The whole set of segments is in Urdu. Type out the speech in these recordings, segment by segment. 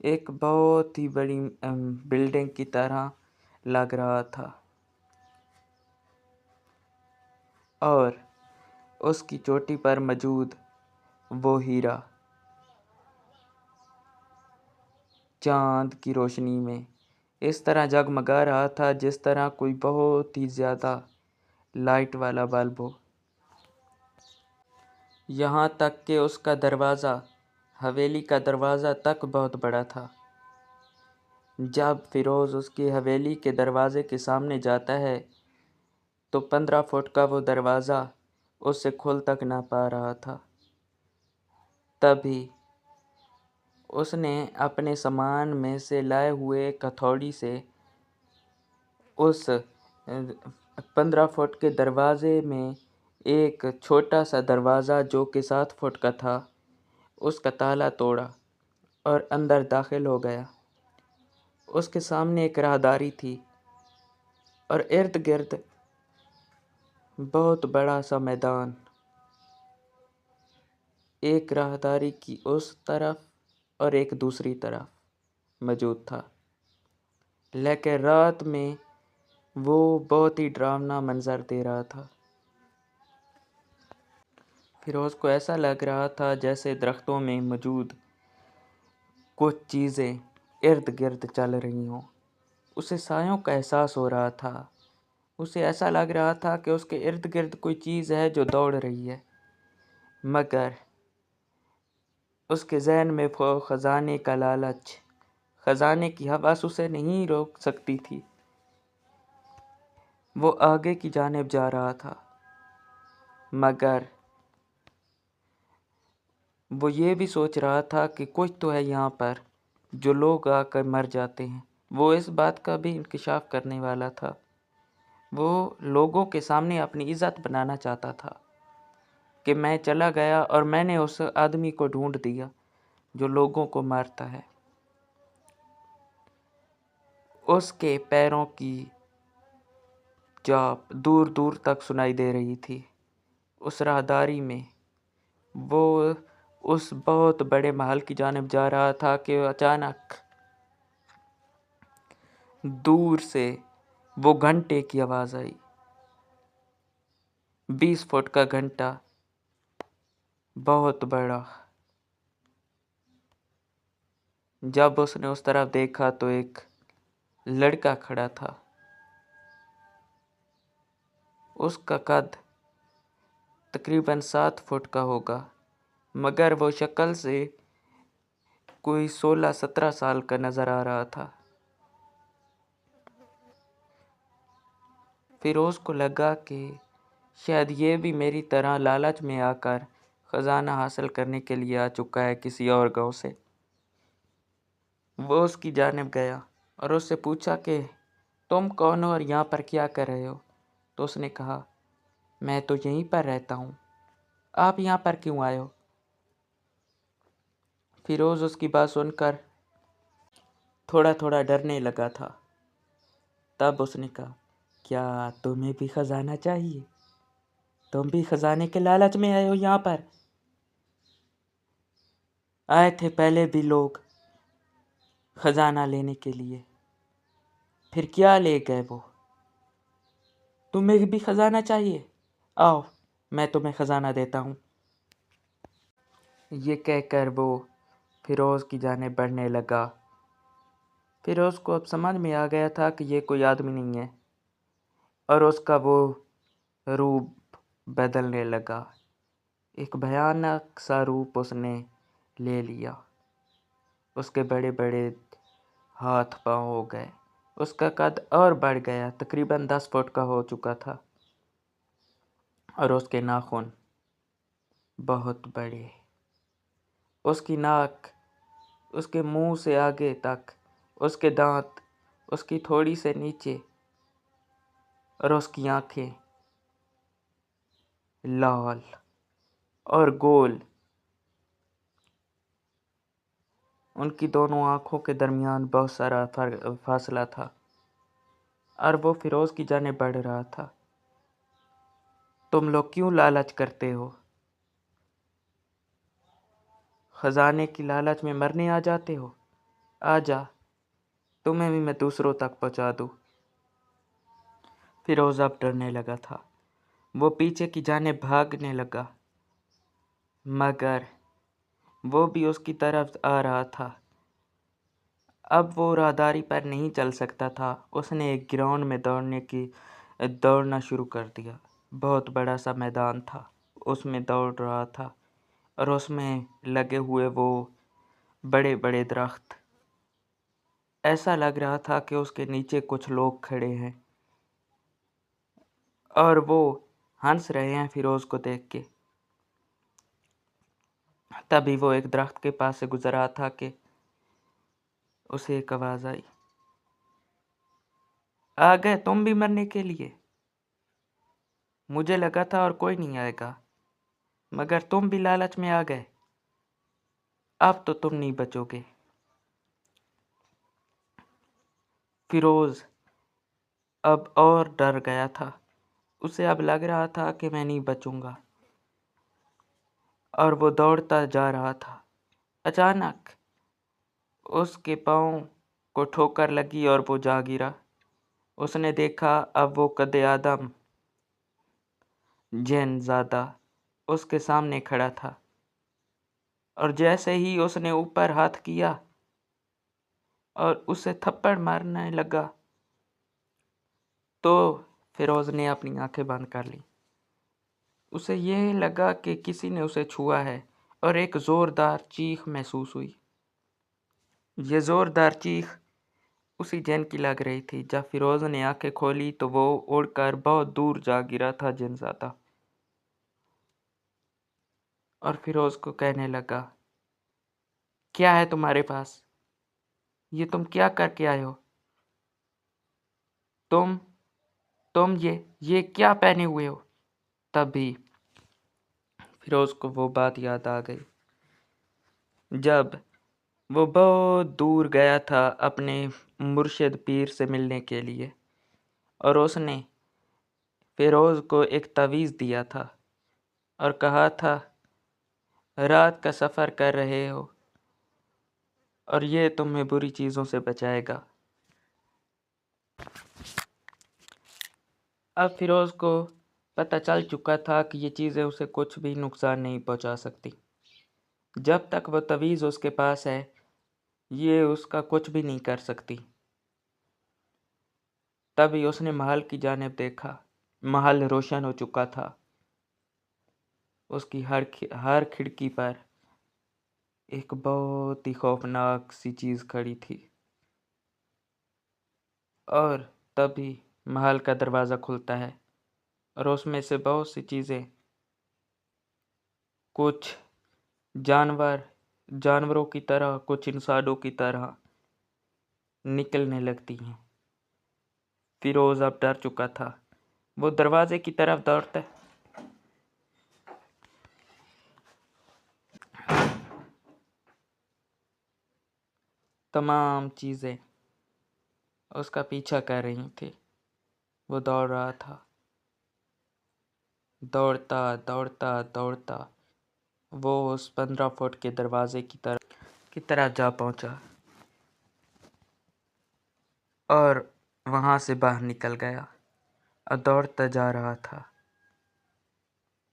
ایک بہت ہی بڑی بلڈنگ کی طرح لگ رہا تھا، اور اس کی چوٹی پر موجود وہ ہیرا چاند کی روشنی میں اس طرح جگمگا رہا تھا جس طرح کوئی بہت ہی زیادہ لائٹ والا بلب ہو۔ یہاں تک کہ اس کا دروازہ، حویلی کا دروازہ تک بہت بڑا تھا۔ جب فیروز اس کی حویلی کے دروازے کے سامنے جاتا ہے تو 15 فٹ کا وہ دروازہ اس سے کھل تک نہ پا رہا تھا۔ تبھی اس نے اپنے سامان میں سے لائے ہوئے ایک ہتھوڑی سے اس 15 فٹ کے دروازے میں ایک چھوٹا سا دروازہ جو کہ 7 فٹ کا تھا، اس کا تالا توڑا اور اندر داخل ہو گیا۔ اس کے سامنے ایک راہداری تھی اور ارد گرد بہت بڑا سا میدان ایک راہداری کی اس طرف اور ایک دوسری طرف موجود تھا، لیکن رات میں وہ بہت ہی ڈراؤنا منظر دے رہا تھا۔ فیروز کو ایسا لگ رہا تھا جیسے درختوں میں موجود کچھ چیزیں ارد گرد چل رہی ہوں۔ اسے سایوں کا احساس ہو رہا تھا۔ اسے ایسا لگ رہا تھا کہ اس کے ارد گرد کوئی چیز ہے جو دوڑ رہی ہے، مگر اس کے ذہن میں وہ خزانے کا لالچ، خزانے کی حوث اسے نہیں روک سکتی تھی۔ وہ آگے کی جانب جا رہا تھا، مگر وہ یہ بھی سوچ رہا تھا کہ کچھ تو ہے یہاں پر جو لوگ آ کر مر جاتے ہیں۔ وہ اس بات کا بھی انکشاف کرنے والا تھا۔ وہ لوگوں کے سامنے اپنی عزت بنانا چاہتا تھا کہ میں چلا گیا اور میں نے اس آدمی کو ڈھونڈ دیا جو لوگوں کو مارتا ہے۔ اس کے پیروں کی چاپ دور دور تک سنائی دے رہی تھی۔ اس راہداری میں وہ اس بہت بڑے محل کی جانب جا رہا تھا کہ اچانک دور سے وہ گھنٹے کی آواز آئی۔ 20 فٹ کا گھنٹا، بہت بڑا۔ جب اس نے اس طرف دیکھا تو ایک لڑکا کھڑا تھا۔ اس کا قد تقریباً 7 فٹ کا ہوگا، مگر وہ شکل سے کوئی 16-17 سال کا نظر آ رہا تھا۔ فیروز کو لگا کہ شاید یہ بھی میری طرح لالچ میں آ کر خزانہ حاصل کرنے کے لیے آ چکا ہے کسی اور گاؤں سے۔ وہ اس کی جانب گیا اور اس سے پوچھا کہ تم کون ہو اور یہاں پر کیا کر رہے ہو؟ تو اس نے کہا میں تو یہیں پر رہتا ہوں، آپ یہاں پر کیوں آئے ہو؟ فیروز اس کی بات سن کر تھوڑا تھوڑا ڈرنے لگا تھا۔ تب اس نے کہا کیا تمہیں بھی خزانہ چاہیے؟ تم بھی خزانے کے لالچ میں آئے ہو یہاں پر؟ آئے تھے پہلے بھی لوگ خزانہ لینے کے لیے، پھر کیا لے گئے وہ؟ تمہیں بھی خزانہ چاہیے؟ آؤ میں تمہیں خزانہ دیتا ہوں۔ یہ کہہ کر وہ فیروز کی جانب بڑھنے لگا۔ فیروز کو اب سمجھ میں آ گیا تھا کہ یہ کوئی آدمی نہیں ہے، اور اس کا وہ روپ بدلنے لگا۔ ایک بھیانک سا روپ اس نے لے لیا۔ اس کے بڑے بڑے ہاتھ پاؤں ہو گئے، اس کا قد اور بڑھ گیا، تقریباً 10 فٹ کا ہو چکا تھا، اور اس کے ناخن بہت بڑے، اس کی ناک اس کے منہ سے آگے تک، اس کے دانت اس کی تھوڑی سے نیچے، اور اس کی آنکھیں لال اور گول۔ ان کی دونوں آنکھوں کے درمیان بہت سارا فاصلہ تھا، اور وہ فیروز کی جانب بڑھ رہا تھا۔ تم لوگ کیوں لالچ کرتے ہو؟ خزانے کی لالچ میں مرنے آ جاتے ہو؟ آ جا، تمہیں بھی میں دوسروں تک پہنچا دوں۔ فیروز اب ڈرنے لگا تھا۔ وہ پیچھے کی جانب بھاگنے لگا، مگر وہ بھی اس کی طرف آ رہا تھا۔ اب وہ راہداری پر نہیں چل سکتا تھا۔ اس نے ایک گراؤنڈ میں دوڑنا شروع کر دیا۔ بہت بڑا سا میدان تھا، اس میں دوڑ رہا تھا، اور اس میں لگے ہوئے وہ بڑے بڑے درخت، ایسا لگ رہا تھا کہ اس کے نیچے کچھ لوگ کھڑے ہیں اور وہ ہنس رہے ہیں فیروز کو دیکھ کے۔ تبھی وہ ایک درخت کے پاس سے گزر رہا تھا کہ اسے ایک آواز آئی، آ گئے تم بھی مرنے کے لیے؟ مجھے لگا تھا اور کوئی نہیں آئے گا، مگر تم بھی لالچ میں آ گئے، اب تو تم نہیں بچو گے۔ فیروز اب اور ڈر گیا تھا۔ اسے اب لگ رہا تھا کہ میں نہیں بچوں گا، اور وہ دوڑتا جا رہا تھا۔ اچانک اس کے پاؤں کو ٹھوکر لگی اور وہ جا گرا۔ اس نے دیکھا اب وہ قد آدم جن زادہ اس کے سامنے کھڑا تھا، اور جیسے ہی اس نے اوپر ہاتھ کیا اور اسے تھپڑ مارنے لگا تو فیروز نے اپنی آنکھیں بند کر لی۔ اسے یہ لگا کہ کسی نے اسے چھوا ہے، اور ایک زوردار چیخ محسوس ہوئی۔ یہ زوردار چیخ اسی جن کی لگ رہی تھی۔ جب فیروز نے آنکھیں کھولی تو وہ اڑ کر بہت دور جا گرا تھا جن زادہ، اور فیروز کو کہنے لگا، کیا ہے تمہارے پاس؟ یہ تم کیا کر کے آئے ہو؟ تم یہ کیا پہنے ہوئے ہو؟ تبھی فیروز کو وہ بات یاد آ گئی جب وہ بہت دور گیا تھا اپنے مرشد پیر سے ملنے کے لیے، اور اس نے فیروز کو ایک تعویذ دیا تھا اور کہا تھا رات کا سفر کر رہے ہو اور یہ تمہیں بری چیزوں سے بچائے گا۔ اب فیروز کو پتہ چل چکا تھا کہ یہ چیزیں اسے کچھ بھی نقصان نہیں پہنچا سکتی۔ جب تک وہ تعویذ اس کے پاس ہے، یہ اس کا کچھ بھی نہیں کر سکتی۔ تبھی اس نے محل کی جانب دیکھا۔ محل روشن ہو چکا تھا۔ اس کی ہر کھڑکی پر ایک بہت ہی خوفناک سی چیز کھڑی تھی، اور تبھی محل کا دروازہ کھلتا ہے، اور اس میں سے بہت سی چیزیں، کچھ جانوروں کی طرح، کچھ انسانوں کی طرح نکلنے لگتی ہیں۔ فیروز اب ڈر چکا تھا۔ وہ دروازے کی طرف دوڑتا ہے، تمام چیزیں اس کا پیچھا کر رہی تھی۔ وہ دوڑ رہا تھا، دوڑتا دوڑتا دوڑتا وہ اس 15 فٹ کے دروازے کی طرف جا پہنچا اور وہاں سے باہر نکل گیا اور دوڑتا جا رہا تھا۔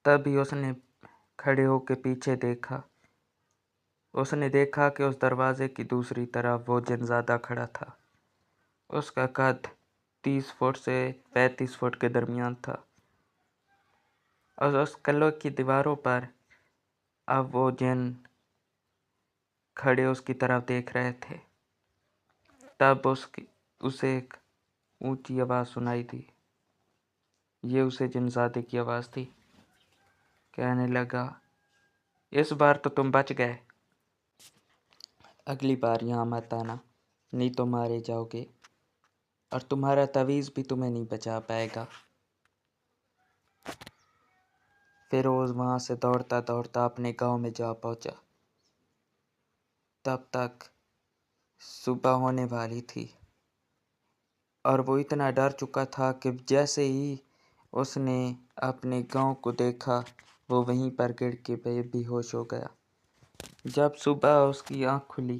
تبھی اس نے کھڑے ہو کے پیچھے دیکھا۔ اس نے دیکھا کہ اس دروازے کی دوسری طرف وہ جنزادہ کھڑا تھا۔ اس کا قد 30 فٹ سے 35 فٹ کے درمیان تھا، اور اس قلعے کی دیواروں پر اب وہ جن کھڑے اس کی طرف دیکھ رہے تھے۔ تب اسے ایک اونچی آواز سنائی دی۔ یہ اسے جنزادے کی آواز تھی۔ کہنے لگا، اس بار تو تم بچ گئے، اگلی بار یہاں مت آنا، نہیں تو مارے جاؤ گے، اور تمہارا تعویذ بھی تمہیں نہیں بچا پائے گا۔ فیروز وہاں سے دوڑتا دوڑتا اپنے گاؤں میں جا پہنچا۔ تب تک صبح ہونے والی تھی، اور وہ اتنا ڈر چکا تھا کہ جیسے ہی اس نے اپنے گاؤں کو دیکھا، وہ وہیں پر گر کے بے ہوش ہو گیا۔ جب صبح اس کی آنکھ کھلی